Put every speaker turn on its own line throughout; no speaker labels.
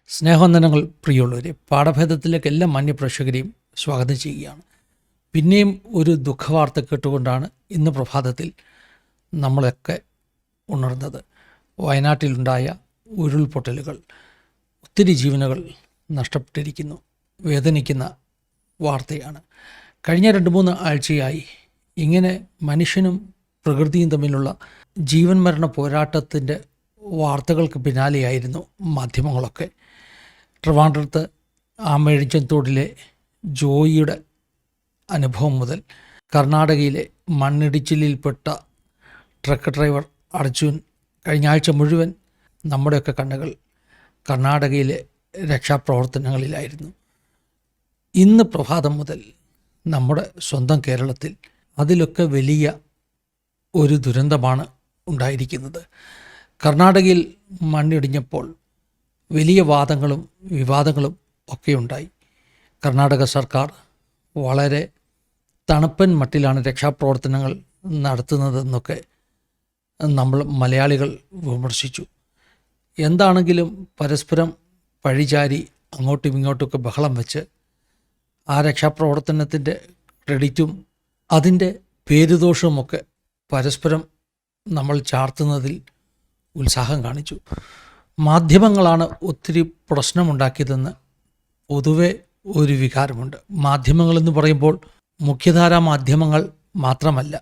സ്നേഹവന്ദനങ്ങൾ പ്രിയമുള്ളവരെ, പാഠഭേദത്തിലേക്ക് എല്ലാ മാന്യപ്രേക്ഷകരെയും സ്വാഗതം ചെയ്യുകയാണ്. പിന്നെയും ഒരു ദുഃഖവാർത്ത കേട്ടുകൊണ്ടാണ് ഇന്ന് പ്രഭാതത്തിൽ നമ്മളൊക്കെ ഉണർന്നത്. വയനാട്ടിലുണ്ടായ ഉരുൾപൊട്ടലുകൾ ഒത്തിരി ജീവനുകൾ നഷ്ടപ്പെട്ടിരിക്കുന്നു. വേദനിക്കുന്ന വാർത്തയാണ്. കഴിഞ്ഞ 2-3 ആഴ്ചയായി ഇങ്ങനെ മനുഷ്യനും പ്രകൃതിയും തമ്മിലുള്ള ജീവൻ മരണ പോരാട്ടത്തിൻ്റെ വാർത്തകൾക്ക് പിന്നാലെയായിരുന്നു മാധ്യമങ്ങളൊക്കെ. ട്രിവാൻഡ്രത്ത് ആമേഴിച്ചൻതോടിലെ ജോയിയുടെ അനുഭവം മുതൽ കർണാടകയിലെ മണ്ണിടിച്ചിലിൽപ്പെട്ട ട്രക്ക് ഡ്രൈവർ അർജുൻ, കഴിഞ്ഞ ആഴ്ച മുഴുവൻ നമ്മുടെയൊക്കെ കണ്ണുകൾ കർണാടകയിലെ രക്ഷാപ്രവർത്തനങ്ങളിലായിരുന്നു. ഇന്ന് പ്രഭാതം മുതൽ നമ്മുടെ സ്വന്തം കേരളത്തിൽ അതിലൊക്കെ വലിയ ഒരു ദുരന്തമാണ് ഉണ്ടായിരിക്കുന്നത്. കർണാടകയിൽ മണ്ണിടിഞ്ഞപ്പോൾ വലിയ വാദങ്ങളും വിവാദങ്ങളും ഒക്കെ ഉണ്ടായി. കർണാടക സർക്കാർ വളരെ തണുപ്പൻ മട്ടിലാണ് രക്ഷാപ്രവർത്തനങ്ങൾ നടത്തുന്നതെന്നൊക്കെ നമ്മൾ മലയാളികൾ വിമർശിച്ചു. എന്താണെങ്കിലും പരസ്പരം പഴിചാരി അങ്ങോട്ടും ഇങ്ങോട്ടുമൊക്കെ ബഹളം വെച്ച് ആ രക്ഷാപ്രവർത്തനത്തിൻ്റെ ക്രെഡിറ്റും അതിൻ്റെ പേരുദോഷവുമൊക്കെ പരസ്പരം നമ്മൾ ചാർത്തുന്നതിൽ ഉത്സാഹം കാണിച്ചു. മാധ്യമങ്ങളാണ് ഒത്തിരി പ്രശ്നമുണ്ടാക്കിയതെന്ന് പൊതുവെ ഒരു വികാരമുണ്ട്. മാധ്യമങ്ങളെന്ന് പറയുമ്പോൾ മുഖ്യധാരാ മാധ്യമങ്ങൾ മാത്രമല്ല,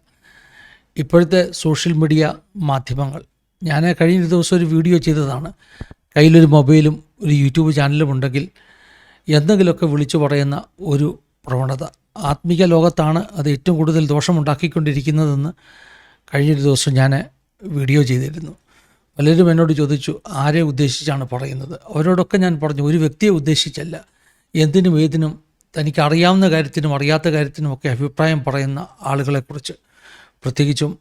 ഇപ്പോഴത്തെ സോഷ്യൽ മീഡിയ മാധ്യമങ്ങൾ. ഞാൻ കഴിഞ്ഞ ദിവസം ഒരു വീഡിയോ ചെയ്തതാണ്. കയ്യിലൊരു മൊബൈലും ഒരു യൂട്യൂബ് ചാനലും ഉണ്ടെങ്കിൽ എന്തെങ്കിലുമൊക്കെ വിളിച്ചു പറയുന്ന ഒരു പ്രവണത. ആത്മീക ലോകത്താണ് അത് ഏറ്റവും കൂടുതൽ ദോഷമുണ്ടാക്കിക്കൊണ്ടിരിക്കുന്നതെന്ന് കഴിഞ്ഞൊരു ദിവസം ഞാൻ വീഡിയോ ചെയ്തിരുന്നു. പലരും എന്നോട് ചോദിച്ചു, ആരെ ഉദ്ദേശിച്ചാണ് പറയുന്നത്? അവരോടൊക്കെ ഞാൻ പറഞ്ഞു, ഒരു വ്യക്തിയെ ഉദ്ദേശിച്ചല്ല, എന്തിനും ഏതിനും തനിക്ക് അറിയാവുന്ന കാര്യത്തിനും അറിയാത്ത കാര്യത്തിനുമൊക്കെ അഭിപ്രായം പറയുന്ന ആളുകളെക്കുറിച്ച്, പ്രത്യേകിച്ചും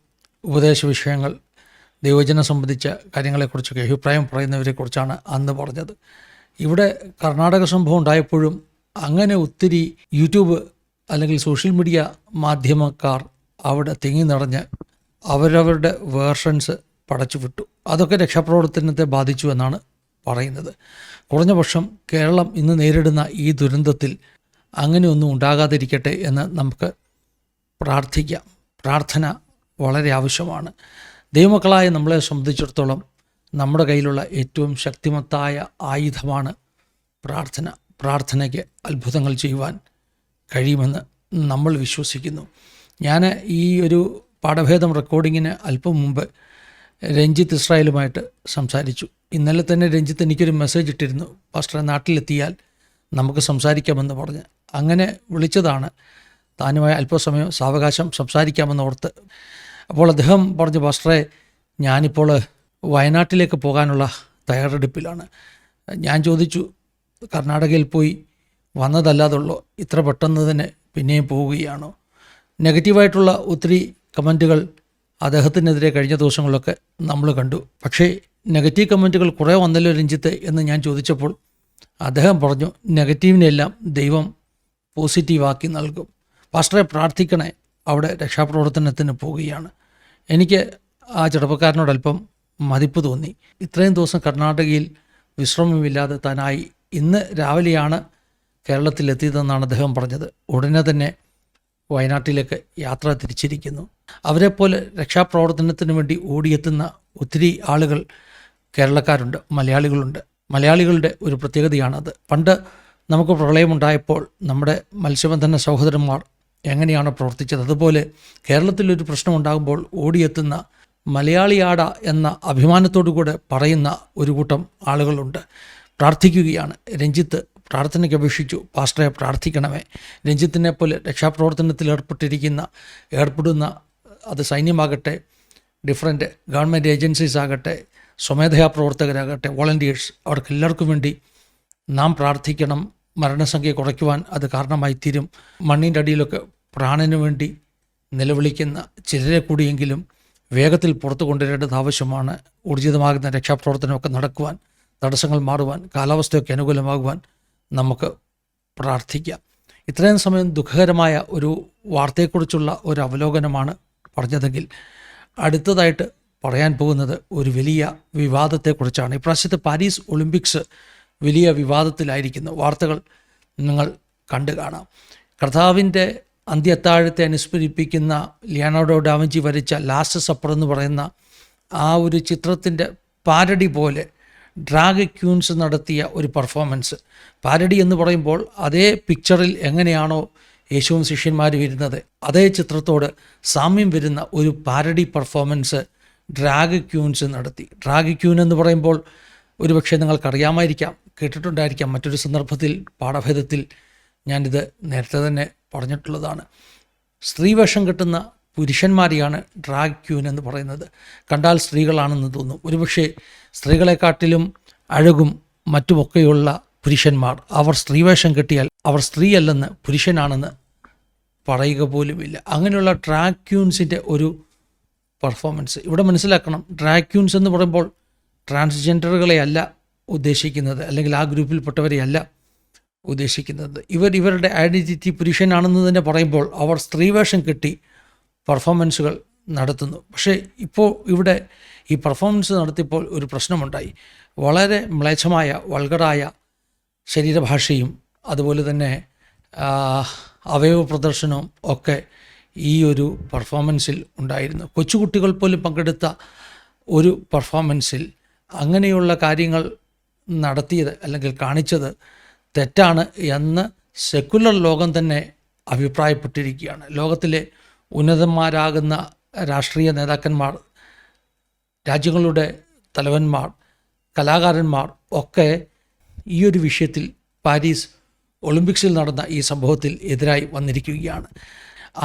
ഉപദേശ വിഷയങ്ങൾ, ദൈവജനം സംബന്ധിച്ച കാര്യങ്ങളെക്കുറിച്ചൊക്കെ അഭിപ്രായം പറയുന്നവരെക്കുറിച്ചാണ് അന്ന് പറഞ്ഞത്. ഇവിടെ കർണാടക സംഭവം ഉണ്ടായപ്പോഴും അങ്ങനെ ഒത്തിരി യൂട്യൂബ് അല്ലെങ്കിൽ സോഷ്യൽ മീഡിയ മാധ്യമക്കാർ അവിടെ തിങ്ങി നിറഞ്ഞ് അവരവരുടെ വേർഷൻസ് പടച്ചു വിട്ടു. അതൊക്കെ രക്ഷാപ്രവർത്തനത്തെ ബാധിച്ചു എന്നാണ് പറയുന്നത്. കുറഞ്ഞ പക്ഷം കേരളം ഇന്ന് നേരിടുന്ന ഈ ദുരന്തത്തിൽ അങ്ങനെയൊന്നും ഉണ്ടാകാതിരിക്കട്ടെ എന്ന് നമുക്ക് പ്രാർത്ഥിക്കാം. പ്രാർത്ഥന വളരെ ആവശ്യമാണ്. ദൈവമക്കളായ നമ്മളെ സംബന്ധിച്ചിടത്തോളം നമ്മുടെ കയ്യിലുള്ള ഏറ്റവും ശക്തിമത്തായ ആയുധമാണ് പ്രാർത്ഥന. പ്രാർത്ഥനയ്ക്ക് അത്ഭുതങ്ങൾ ചെയ്യുവാൻ കഴിയുമെന്ന് നമ്മൾ വിശ്വസിക്കുന്നു. ഞാൻ ഈ ഒരു പാഠഭേദം റെക്കോർഡിങ്ങിന് അല്പം മുമ്പ് രഞ്ജിത്ത് ഇസ്രായേലുമായിട്ട് സംസാരിച്ചു. ഇന്നലെ തന്നെ രഞ്ജിത്ത് എനിക്കൊരു മെസ്സേജ് ഇട്ടിരുന്നു, പാസ്റ്ററെ നാട്ടിലെത്തിയാൽ നമുക്ക് സംസാരിക്കാമെന്ന് പറഞ്ഞ്. അങ്ങനെ വിളിച്ചതാണ്. താനുമായി അല്പസമയം സാവകാശം സംസാരിക്കാമെന്ന് ഓർത്ത്. അപ്പോൾ അദ്ദേഹം പറഞ്ഞു, പാസ്റ്ററെ ഞാനിപ്പോൾ വയനാട്ടിലേക്ക് പോകാനുള്ള തയ്യാറെടുപ്പിലാണ്. ഞാൻ ചോദിച്ചു, കർണാടകയിൽ പോയി വന്നതല്ലാതുള്ളോ, ഇത്ര പെട്ടെന്ന് തന്നെ പിന്നെയും പോവുകയാണോ? നെഗറ്റീവായിട്ടുള്ള ഒത്തിരി കമൻറ്റുകൾ അദ്ദേഹത്തിനെതിരെ കഴിഞ്ഞ ദിവസങ്ങളിലൊക്കെ നമ്മൾ കണ്ടു. പക്ഷേ നെഗറ്റീവ് കമൻറ്റുകൾ കുറേ വന്നല്ലോ രഞ്ജിത്ത് എന്ന് ഞാൻ ചോദിച്ചപ്പോൾ അദ്ദേഹം പറഞ്ഞു, നെഗറ്റീവിനെല്ലാം ദൈവം പോസിറ്റീവാക്കി നൽകും. പാസ്റ്ററെ പ്രാർത്ഥിക്കണേ, അവിടെ രക്ഷാപ്രവർത്തനത്തിന് പോവുകയാണ്. എനിക്ക് ആ ചെറുപ്പക്കാരനോടല്പം മതിപ്പ് തോന്നി. ഇത്രയും ദിവസം കർണാടകയിൽ വിശ്രമമില്ലാതെ താനായി ഇന്ന് രാവിലെയാണ് കേരളത്തിലെത്തിയതെന്നാണ് അദ്ദേഹം പറഞ്ഞത്. ഉടനെ തന്നെ വയനാട്ടിലേക്ക് യാത്ര തിരിച്ചിരിക്കുന്നു. അവരെപ്പോലെ രക്ഷാപ്രവർത്തനത്തിന് വേണ്ടി ഓടിയെത്തുന്ന ഒത്തിരി ആളുകൾ കേരളക്കാരുണ്ട്, മലയാളികളുണ്ട്. മലയാളികളുടെ ഒരു പ്രത്യേകതയാണത്. പണ്ട് നമുക്ക് പ്രളയമുണ്ടായപ്പോൾ നമ്മുടെ മത്സ്യബന്ധന സഹോദരന്മാർ എങ്ങനെയാണ് പ്രവർത്തിച്ചത്, അതുപോലെ കേരളത്തിലൊരു പ്രശ്നമുണ്ടാകുമ്പോൾ ഓടിയെത്തുന്ന മലയാളിയാട എന്ന അഭിമാനത്തോടു കൂടെ പറയുന്ന ഒരു കൂട്ടം ആളുകളുണ്ട്. പ്രാർത്ഥിക്കുകയാണ്. രഞ്ജിത്ത് പ്രാർത്ഥനയ്ക്ക് അപേക്ഷിച്ചു, പാസ്റ്ററെ പ്രാർത്ഥിക്കണമേ. രഞ്ജിത്തിനെ പോലെ രക്ഷാപ്രവർത്തനത്തിൽ ഏർപ്പെടുന്ന അത് സൈന്യമാകട്ടെ, ഡിഫറൻറ്റ് ഗവൺമെൻറ് ഏജൻസീസ് ആകട്ടെ, സ്വമേധയാ പ്രവർത്തകരാകട്ടെ, വോളണ്ടിയേഴ്സ്, അവർക്കെല്ലാവർക്കും വേണ്ടി നാം പ്രാർത്ഥിക്കണം. മരണസംഖ്യ കുറയ്ക്കുവാൻ അത് കാരണമായി തീരും. മണ്ണിൻ്റെ അടിയിലൊക്കെ പ്രാണന് വേണ്ടി നിലവിളിക്കുന്ന ചിലരെ കൂടിയെങ്കിലും വേഗത്തിൽ പുറത്തു കൊണ്ടുവരേണ്ടത് ആവശ്യമാണ്. ഊർജിതമാകുന്ന രക്ഷാപ്രവർത്തനമൊക്കെ നടക്കുവാൻ, തടസ്സങ്ങൾ മാറുവാൻ, കാലാവസ്ഥയൊക്കെ അനുകൂലമാകുവാൻ നമുക്ക് പ്രാർത്ഥിക്കാം. ഇത്രയും സമയം ദുഃഖകരമായ ഒരു വാർത്തയെക്കുറിച്ചുള്ള ഒരു അവലോകനമാണ് പറഞ്ഞതെങ്കിൽ അടുത്തതായിട്ട് പറയാൻ പോകുന്നത് ഒരു വലിയ വിവാദത്തെക്കുറിച്ചാണ്. ഇപ്രാവശ്യത്തെ പാരീസ് ഒളിമ്പിക്സ് വലിയ വിവാദത്തിലായിരിക്കുന്നു. വാർത്തകൾ നിങ്ങൾ കണ്ടു കാണാം. കർത്താവിൻ്റെ അന്ത്യത്താഴത്തെ അനുസ്മരിപ്പിക്കുന്ന ലിയനാർഡോ ഡാവിഞ്ചി വരച്ച ലാസ്റ്റ് സപ്പർ എന്ന് പറയുന്ന ആ ഒരു ചിത്രത്തിൻ്റെ പാരഡി പോലെ ഡ്രാഗ് ക്യൂൻസ് നടത്തിയ ഒരു പെർഫോമൻസ്. പാരഡി എന്ന് പറയുമ്പോൾ അതേ പിക്ചറിൽ എങ്ങനെയാണോ യേശുവും ശിഷ്യന്മാരും വരുന്നത്, അതേ ചിത്രത്തോട് സാമ്യം വരുന്ന ഒരു പാരഡി പെർഫോമൻസ് ഡ്രാഗ് ക്യൂൻസ് നടത്തി. ഡ്രാഗ് ക്യൂൻ എന്ന് പറയുമ്പോൾ ഒരുപക്ഷെ നിങ്ങൾക്കറിയാമായിരിക്കാം, കേട്ടിട്ടുണ്ടായിരിക്കാം. മറ്റൊരു സന്ദർഭത്തിൽ പാഠഭേദത്തിൽ ഞാനിത് നേരത്തെ തന്നെ പറഞ്ഞിട്ടുള്ളതാണ്. സ്ത്രീവേഷം കെട്ടുന്ന പുരുഷന്മാരെയാണ് ഡ്രാഗ് ക്യൂൻ എന്ന് പറയുന്നത്. കണ്ടാൽ സ്ത്രീകളാണെന്ന് തോന്നും. ഒരുപക്ഷെ സ്ത്രീകളെക്കാട്ടിലും അഴകും മറ്റുമൊക്കെയുള്ള പുരുഷന്മാർ, അവർ സ്ത്രീവേഷം കെട്ടിയാൽ അവർ സ്ത്രീയല്ലെന്ന് പുരുഷനാണെന്ന് പറയുക പോലുമില്ല. അങ്ങനെയുള്ള ഡ്രാഗ് ക്യൂൻസിൻ്റെ ഒരു പെർഫോമൻസ് ഇവിടെ മനസ്സിലാക്കണം. ഡ്രാഗ് ക്യൂൻസ് എന്ന് പറയുമ്പോൾ ട്രാൻസ്ജെൻഡറുകളെ അല്ല ഉദ്ദേശിക്കുന്നത്, അല്ലെങ്കിൽ ആ ഗ്രൂപ്പിൽപ്പെട്ടവരെയല്ല ഉദ്ദേശിക്കുന്നത്. ഇവരുടെ ഐഡൻറ്റിറ്റി പുരുഷനാണെന്ന് തന്നെ പറയുമ്പോൾ അവർ സ്ത്രീവേഷം കെട്ടി പെർഫോമൻസുകൾ നടത്തുന്നു. പക്ഷേ ഇപ്പോൾ ഇവിടെ ഈ പെർഫോമൻസ് നടത്തിയപ്പോൾ ഒരു പ്രശ്നമുണ്ടായി. വളരെ മ്ലേച്ഛമായ വൾഗറായ ശരീരഭാഷയും അതുപോലെ തന്നെ അവയവ പ്രദർശനവും ഒക്കെ ഈ ഒരു പെർഫോമൻസിൽ ഉണ്ടായിരുന്നു. കൊച്ചുകുട്ടികൾ പോലും പങ്കെടുത്ത ഒരു പെർഫോമൻസിൽ അങ്ങനെയുള്ള കാര്യങ്ങൾ നടത്തിയത് അല്ലെങ്കിൽ കാണിച്ചത് തെറ്റാണ് എന്ന് സെക്കുലർ ലോകം തന്നെ അഭിപ്രായപ്പെട്ടിരിക്കുകയാണ്. ലോകത്തിലെ ഉന്നതന്മാരാകുന്ന രാഷ്ട്രീയ നേതാക്കന്മാർ, രാജ്യങ്ങളുടെ തലവന്മാർ, കലാകാരന്മാർ ഒക്കെ ഈ ഒരു വിഷയത്തിൽ പാരീസ് ഒളിമ്പിക്സിൽ നടന്ന ഈ സംഭവത്തിൽ എതിരായി വന്നിരിക്കുകയാണ്.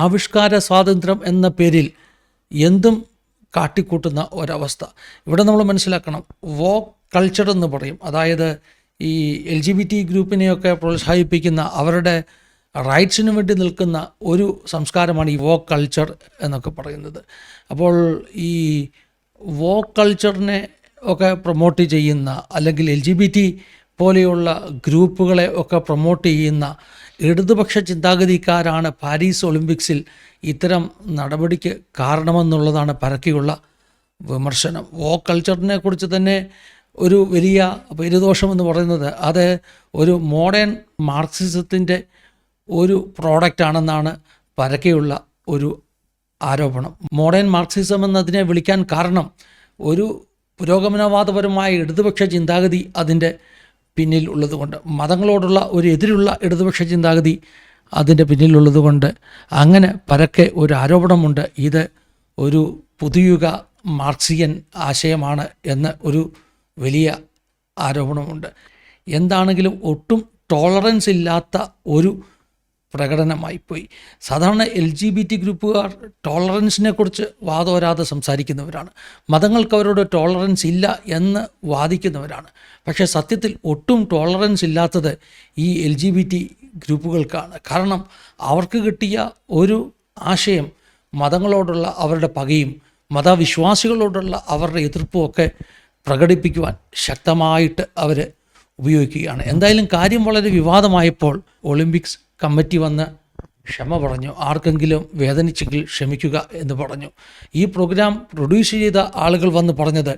ആവിഷ്കാര സ്വാതന്ത്ര്യം എന്ന പേരിൽ എന്തും കാട്ടിക്കൂട്ടുന്ന ഒരവസ്ഥ ഇവിടെ നമ്മൾ മനസ്സിലാക്കണം. വോക്ക് കൾച്ചർ എന്ന് പറയും. അതായത് ഈ LGBT ഗ്രൂപ്പിനെയൊക്കെ പ്രോത്സാഹിപ്പിക്കുന്ന, അവരുടെ റൈറ്റ്സിനു വേണ്ടി നിൽക്കുന്ന ഒരു സംസ്കാരമാണ് ഈ വോക്ക് കൾച്ചർ എന്നൊക്കെ പറയുന്നത്. അപ്പോൾ ഈ വോക്ക് കൾച്ചറിനെ ഒക്കെ പ്രൊമോട്ട് ചെയ്യുന്ന, അല്ലെങ്കിൽ LGBT പോലെയുള്ള ഗ്രൂപ്പുകളെ ഒക്കെ പ്രൊമോട്ട് ചെയ്യുന്ന ഇടതുപക്ഷ ചിന്താഗതിക്കാരാണ് പാരീസ് ഒളിമ്പിക്സിൽ ഇത്തരം നടപടിക്ക് കാരണമെന്നുള്ളതാണ് പരക്കെയുള്ള വിമർശനം. വോക്ക് കൾച്ചറിനെ കുറിച്ച് തന്നെ ഒരു വലിയ പരിദോഷമെന്ന് പറയുന്നത് അത് ഒരു മോഡേൺ മാർക്സിസത്തിൻ്റെ ഒരു പ്രോഡക്റ്റാണെന്നാണ് പരക്കെയുള്ള ഒരു ആരോപണം. മോഡേൺ മാർക്സിസം എന്നതിനെ വിളിക്കാൻ കാരണം ഒരു പുരോഗമനവാദപരമായ ഇടതുപക്ഷ ചിന്താഗതി അതിൻ്റെ പിന്നിൽ ഉള്ളതുകൊണ്ട്, മതങ്ങളോടുള്ള ഒരു എതിരുള്ള ഇടതുപക്ഷ ചിന്താഗതി അതിൻ്റെ പിന്നിലുള്ളതുകൊണ്ട് അങ്ങനെ പരക്കെ ഒരു ആരോപണമുണ്ട്. ഇത് ഒരു പുതുയുഗ മാർക്സിയൻ ആശയമാണ് എന്ന് ഒരു വലിയ ആരോപണമുണ്ട്. എന്താണെങ്കിലും ഒട്ടും ടോളറൻസ് ഇല്ലാത്ത ഒരു പ്രകടനമായിപ്പോയി. സാധാരണ LGBT ഗ്രൂപ്പുകാർ ടോളറൻസിനെ കുറിച്ച് വാദോരാതെ സംസാരിക്കുന്നവരാണ്. മതങ്ങൾക്ക് അവരോട് ടോളറൻസ് ഇല്ല എന്ന് വാദിക്കുന്നവരാണ്. പക്ഷേ സത്യത്തിൽ ഒട്ടും ടോളറൻസ് ഇല്ലാത്തത് ഈ LGBT ഗ്രൂപ്പുകൾക്കാണ്. കാരണം അവർക്ക് കിട്ടിയ ഒരു ആശയം മതങ്ങളോടുള്ള അവരുടെ പകയും മതവിശ്വാസികളോടുള്ള അവരുടെ എതിർപ്പുമൊക്കെ പ്രകടിപ്പിക്കുവാൻ ശക്തമായിട്ട് അവർ ഉപയോഗിക്കുകയാണ്. എന്തായാലും കാര്യം വളരെ വിവാദമായപ്പോൾ ഒളിമ്പിക്സ് കമ്മിറ്റി വന്ന് ക്ഷമ പറഞ്ഞു. ആർക്കെങ്കിലും വേദനിച്ചെങ്കിൽ ക്ഷമിക്കുക എന്ന് പറഞ്ഞു. ഈ പ്രോഗ്രാം പ്രൊഡ്യൂസ് ചെയ്ത ആളുകൾ വന്ന് പറഞ്ഞത്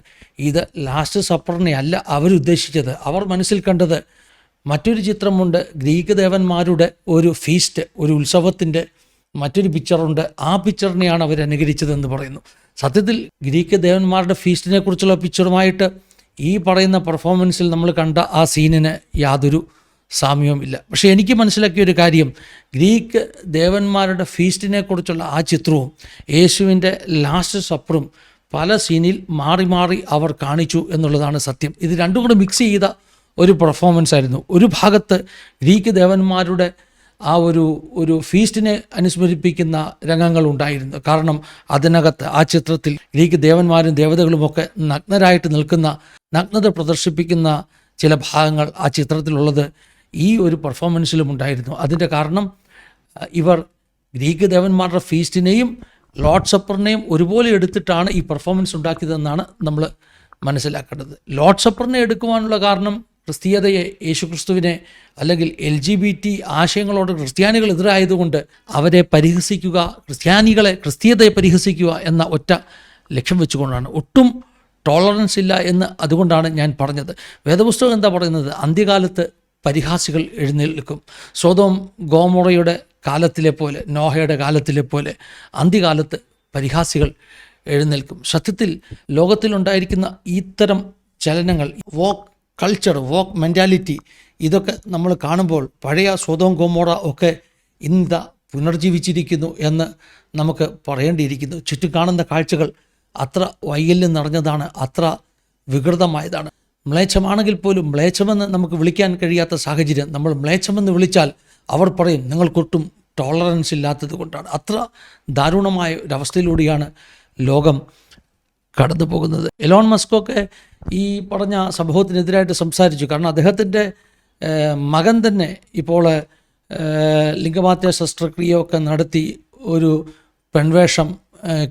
ഇത് ലാസ്റ്റ് സപ്പറിനെ അല്ല അവരുദ്ദേശിച്ചത്. അവർ മനസ്സിൽ കണ്ടത് മറ്റൊരു ചിത്രമുണ്ട്, ഗ്രീക്ക് ദേവന്മാരുടെ ഒരു ഫീസ്റ്റ്, ഒരു ഉത്സവത്തിൻ്റെ മറ്റൊരു പിക്ചറുണ്ട്, ആ പിക്ചറിനെയാണ് അവർ അനുകരിച്ചതെന്ന് പറയുന്നു. സത്യത്തിൽ ഗ്രീക്ക് ദേവന്മാരുടെ ഫീസ്റ്റിനെ കുറിച്ചുള്ള പിക്ചറുമായിട്ട് ഈ പറയുന്ന പെർഫോമൻസിൽ നമ്മൾ കണ്ട ആ സീനിന് യാതൊരു സാമ്യവുമില്ല. പക്ഷേ എനിക്ക് മനസ്സിലാക്കിയ ഒരു കാര്യം, ഗ്രീക്ക് ദേവന്മാരുടെ ഫീസ്റ്റിനെ കുറിച്ചുള്ള ആ ചിത്രവും യേശുവിൻ്റെ ലാസ്റ്റ് സപ്പറും പല സീനിൽ മാറി മാറി അവർ കാണിച്ചു എന്നുള്ളതാണ് സത്യം. ഇത് രണ്ടും കൂടെ മിക്സ് ചെയ്ത ഒരു പെർഫോമൻസ് ആയിരുന്നു. ഒരു ഭാഗത്ത് ഗ്രീക്ക് ദേവന്മാരുടെ ആ ഒരു ഫീസ്റ്റിനെ അനുസ്മരിപ്പിക്കുന്ന രംഗങ്ങൾ ഉണ്ടായിരുന്നു. കാരണം അതിനകത്ത് ആ ചിത്രത്തിൽ ഗ്രീക്ക് ദേവന്മാരും ദേവതകളുമൊക്കെ നഗ്നരായിട്ട് നിൽക്കുന്ന, നഗ്നത പ്രദർശിപ്പിക്കുന്ന ചില ഭാഗങ്ങൾ ആ ചിത്രത്തിലുള്ളത് ഈ ഒരു പെർഫോമൻസിലും ഉണ്ടായിരുന്നു. അതിൻ്റെ കാരണം ഇവർ ഗ്രീക്ക് ദേവന്മാരുടെ ഫീസ്റ്റിനെയും ലോർഡ് സപ്പറിനെയും ഒരുപോലെ എടുത്തിട്ടാണ് ഈ പെർഫോമൻസ് ഉണ്ടാക്കിയതെന്നാണ് നമ്മൾ മനസ്സിലാക്കേണ്ടത്. ലോർഡ് സപ്പറിനെ എടുക്കുവാനുള്ള കാരണം ക്രിസ്തീയതയെ, യേശുക്രിസ്തുവിനെ അല്ലെങ്കിൽ LGBT ആശയങ്ങളോട് ക്രിസ്ത്യാനികൾ എതിരായതുകൊണ്ട് അവരെ പരിഹസിക്കുക, ക്രിസ്ത്യാനികളെ, ക്രിസ്തീയതയെ പരിഹസിക്കുക എന്ന ഒറ്റ ലക്ഷ്യം വെച്ചുകൊണ്ടാണ്. ഒട്ടും ടോളറൻസ് ഇല്ല എന്ന് അതുകൊണ്ടാണ് ഞാൻ പറഞ്ഞത്. വേദപുസ്തകം എന്താ പറയുന്നത്? അന്ത്യകാലത്ത് പരിഹാസികൾ എഴുന്നേൽക്കും. സൊദോം ഗോമോറയുടെ കാലത്തിലെ പോലെ, നോഹയുടെ കാലത്തിലെ പോലെ അന്ത്യകാലത്ത് പരിഹാസികൾ എഴുന്നേൽക്കും. സത്യത്തിൽ ലോകത്തിലുണ്ടായിരിക്കുന്ന ഇത്തരം ചലനങ്ങൾ, വോക്ക് കൾച്ചർ, വോക്ക് മെൻറ്റാലിറ്റി, ഇതൊക്കെ നമ്മൾ കാണുമ്പോൾ പഴയ സൊദോം ഗോമോറ ഒക്കെ ഇന്ന് പുനർജീവിച്ചിരിക്കുന്നു എന്ന് നമുക്ക് പറയേണ്ടിയിരിക്കുന്നു. ചുറ്റും കാണുന്ന കാഴ്ചകൾ അത്ര വൈകല്യം നിറഞ്ഞതാണ്, അത്ര വികൃതമായതാണ്. മ്ലേച്ഛമാണെങ്കിൽ പോലും മ്ലേച്ഛമെന്ന് നമുക്ക് വിളിക്കാൻ കഴിയാത്ത സാഹചര്യം. നമ്മൾ മ്ലേച്ഛമെന്ന് വിളിച്ചാൽ അവർ പറയും നിങ്ങൾക്കൊട്ടും ടോളറൻസ് ഇല്ലാത്തത് കൊണ്ടാണ്. അത്ര ദാരുണമായ ഒരവസ്ഥയിലൂടെയാണ് ലോകം കടന്നു പോകുന്നത്. എലോൺ മസ്കൊക്കെ ഈ പറഞ്ഞ സംഭവത്തിനെതിരായിട്ട് സംസാരിച്ചു. കാരണം അദ്ദേഹത്തിൻ്റെ മകൻ തന്നെ ഇപ്പോൾ ലിംഗമാത്യ ശസ്ത്രക്രിയയൊക്കെ നടത്തി ഒരു പെൺവേഷം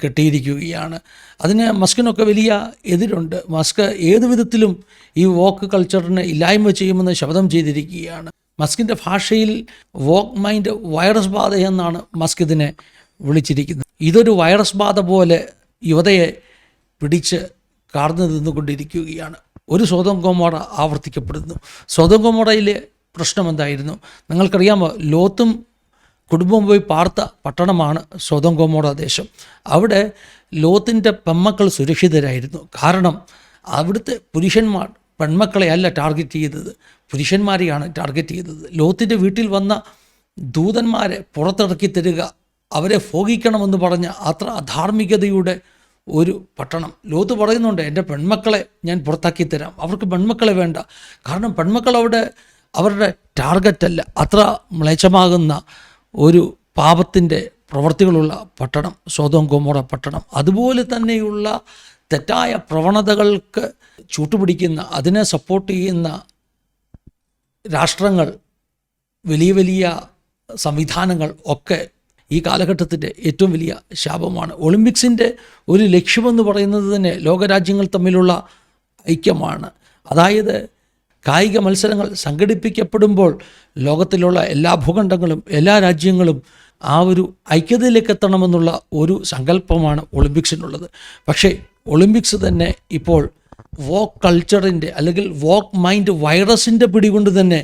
കെട്ടിയിരിക്കുകയാണ്. അതിന് മസ്കിനൊക്കെ വലിയ എതിരുണ്ട്. മസ്ക് ഏത് വിധത്തിലും ഈ വോക്ക് കൾച്ചറിനെ ഇല്ലായ്മ ചെയ്യുമെന്ന് ശപഥം ചെയ്തിരിക്കുകയാണ്. മസ്കിൻ്റെ ഭാഷയിൽ വോക്ക് മൈൻഡ് വൈറസ് ബാധ എന്നാണ് മസ്ക് ഇതിനെ വിളിച്ചിരിക്കുന്നത്. ഇതൊരു വൈറസ് ബാധ പോലെ യുവതയെ പിടിച്ച് കാർന്നു നിന്നുകൊണ്ടിരിക്കുകയാണ്. ഒരു സൊദോം ഗൊമോറ ആവർത്തിക്കപ്പെടുന്നു. സൊദോം ഗൊമോറയിലെ പ്രശ്നം എന്തായിരുന്നു നിങ്ങൾക്കറിയാമോ? ലോത്തും കുടുംബം പോയി പാർത്ത പട്ടണമാണ് സൊദോം ഗൊമോറ ദേശം. അവിടെ ലോത്തിൻ്റെ പെൺമക്കൾ സുരക്ഷിതരായിരുന്നു. കാരണം അവിടുത്തെ പുരുഷന്മാർ പെൺമക്കളെ അല്ല ടാർഗറ്റ് ചെയ്തത്, പുരുഷന്മാരെയാണ് ടാർഗറ്റ് ചെയ്തത്. ലോത്തിൻ്റെ വീട്ടിൽ വന്ന ദൂതന്മാരെ പുറത്തിറക്കി തരിക, അവരെ ഭോഗിക്കണമെന്ന് പറഞ്ഞ അത്ര അധാർമികതയുടെ ഒരു പട്ടണം. ലോത്ത് പറയുന്നുണ്ട് എൻ്റെ പെൺമക്കളെ ഞാൻ പുറത്താക്കി തരാം, അവർക്ക് പെൺമക്കളെ വേണ്ട. കാരണം പെൺമക്കൾ അവിടെ അവരുടെ ടാർഗറ്റല്ല. അത്ര മ്ലേച്ഛമാകുന്ന ഒരു പാപത്തിൻ്റെ പ്രവർത്തികളുള്ള പട്ടണം സൊദോം ഗൊമോറ പട്ടണം. അതുപോലെ തന്നെയുള്ള തെറ്റായ പ്രവണതകൾക്ക് ചൂട്ടുപിടിക്കുന്ന, അതിനെ സപ്പോർട്ട് ചെയ്യുന്ന രാഷ്ട്രങ്ങൾ, വലിയ വലിയ സംവിധാനങ്ങൾ ഒക്കെ ഈ കാലഘട്ടത്തിൻ്റെ ഏറ്റവും വലിയ ശാപമാണ്. ഒളിമ്പിക്സിൻ്റെ ഒരു ലക്ഷ്യമെന്ന് പറയുന്നത് തന്നെ ലോകരാജ്യങ്ങൾ തമ്മിലുള്ള ഐക്യമാണ്. അതായത് കായിക മത്സരങ്ങൾ സംഘടിപ്പിക്കപ്പെടുമ്പോൾ ലോകത്തിലുള്ള എല്ലാ ഭൂഖണ്ഡങ്ങളും എല്ലാ രാജ്യങ്ങളും ആ ഒരു ഐക്യതയിലേക്ക് എത്തണമെന്നുള്ള ഒരു സങ്കല്പമാണ് ഒളിമ്പിക്സിനുള്ളത്. പക്ഷേ ഒളിമ്പിക്സ് തന്നെ ഇപ്പോൾ വോക്ക് കൾച്ചറിൻ്റെ അല്ലെങ്കിൽ വോക്ക് മൈൻഡ് വൈറസിൻ്റെ പിടികൊണ്ട് തന്നെ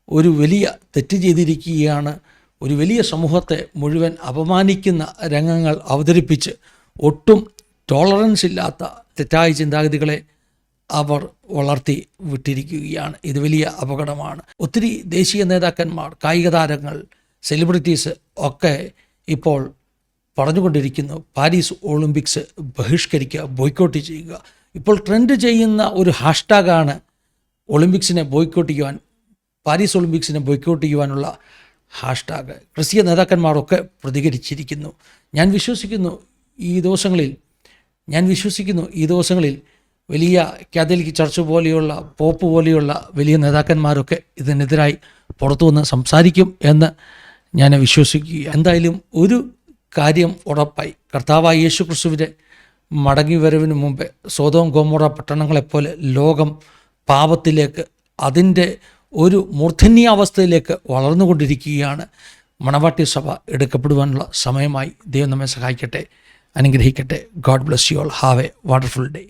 ഒരു വലിയ തെറ്റ് ചെയ്തിരിക്കുകയാണ്. ഒരു വലിയ സമൂഹത്തെ മുഴുവൻ അപമാനിക്കുന്ന രംഗങ്ങൾ അവതരിപ്പിച്ച് ഒട്ടും ടോളറൻസ് ഇല്ലാത്ത തെറ്റായ ചിന്താഗതികളെ അവർ വളർത്തി വിട്ടിരിക്കുകയാണ്. ഇത് വലിയ അപകടമാണ്. ഒത്തിരി ദേശീയ നേതാക്കന്മാർ, കായിക താരങ്ങൾ, സെലിബ്രിറ്റീസ് ഒക്കെ ഇപ്പോൾ പറഞ്ഞുകൊണ്ടിരിക്കുന്നു പാരീസ് ഒളിമ്പിക്സ് ബഹിഷ്കരിക്കുക, ബോയ്ക്കോട്ട് ചെയ്യുക. ഇപ്പോൾ ട്രെൻഡ് ചെയ്യുന്ന ഒരു ഹാഷ്ടാഗാണ് ഒളിമ്പിക്സിനെ ബോയ്ക്കോട്ട് ചെയ്യുവാൻ, പാരീസ് ഒളിമ്പിക്സിനെ ബോയ്ക്കോട്ട് ചെയ്യുവാനുള്ള ഹാഷ്ടാഗ്. ക്രിസ്തീയ നേതാക്കന്മാരൊക്കെ പ്രതികരിച്ചിരിക്കുന്നു. ഞാൻ വിശ്വസിക്കുന്നു ഈ ദിവസങ്ങളിൽ വലിയ കാതലിക് ചർച്ച് പോലെയുള്ള പോപ്പ് പോലെയുള്ള വലിയ നേതാക്കന്മാരൊക്കെ ഇതിനെതിരായി പുറത്തു വന്ന് സംസാരിക്കും എന്ന് ഞാൻ വിശ്വസിക്കുക. എന്തായാലും ഒരു കാര്യം ഉറപ്പായി, കർത്താവായ യേശു ക്രിസ്തുവിൻ്റെ മടങ്ങി വരവിന് മുമ്പേ സൊദോം ഗൊമോറ പട്ടണങ്ങളെപ്പോലെ ലോകം പാപത്തിലേക്ക്, അതിൻ്റെ ഒരു മൂർധന്യാവസ്ഥയിലേക്ക് വളർന്നുകൊണ്ടിരിക്കുകയാണ്. മണവാട്ടി സഭ എടുക്കപ്പെടുവാനുള്ള സമയമായി. ദൈവം നമ്മെ സഹായിക്കട്ടെ, അനുഗ്രഹിക്കട്ടെ. God bless you all. Have A wonderful day.